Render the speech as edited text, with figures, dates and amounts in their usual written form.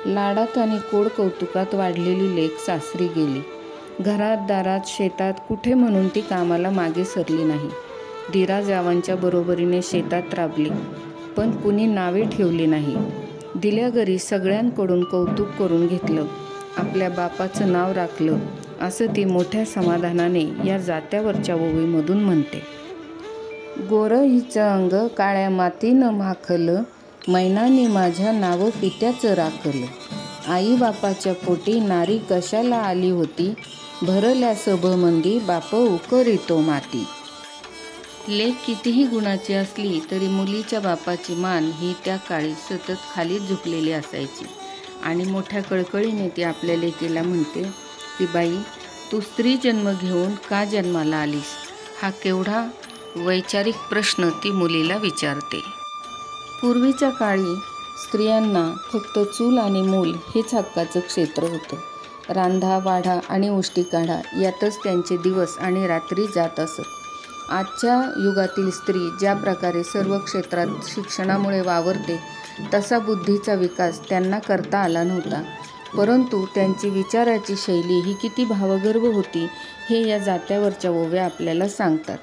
लाडात आणि कोड कौतुकात वाढलेली लेक सासरी गेली. घरात दारात शेतात कुठे म्हणून ती कामाला मागे सरली नाही. दिरा जावांच्या बरोबरीने शेतात राबली, पण कुणी नावे ठेवली नाही. दिल्या घरी सगळ्यांकडून कौतुक करून घेतलं, आपल्या बापाचं नाव राखलं, असं ती मोठ्या समाधानाने या जात्यावरच्या ओवीमधून म्हणते. गोरं हिचं अंग काळ्या मातीनं माखलं, मैनानी माझ्या नाव पित्याचं राखलं. आई बापाच्या पोटी नारी कशाला आली होती, भरल्या सभमंदी बाप उकरितो माती. लेक कितीही गुणाची असली तरी मुलीच्या बापाची मान ही त्या काळी सतत खालीच झुकलेली असायची आणि मोठ्या कळकळीने ती आपल्या लेकीला म्हणते की बाई, तू स्त्री जन्म घेऊन का जन्माला आलीस, हा केवढा वैचारिक प्रश्न ती मुलीला विचारते. पूर्वीच्या काळी स्त्रियांना फक्त चूल आणि मूल हेच हक्काचं क्षेत्र होतं. रांधा वाढा आणि उष्टी काढा यातच त्यांचे दिवस आणि रात्री जात असत. आजच्या युगातील स्त्री ज्या प्रकारे सर्व क्षेत्रात शिक्षणामुळे वावरते तसा बुद्धीचा विकास त्यांना करता आला नव्हता. परंतु त्यांची विचाराची शैली ही किती भावगर्भ होती हे या जात्यावरच्या ओव्या आपल्याला सांगतात.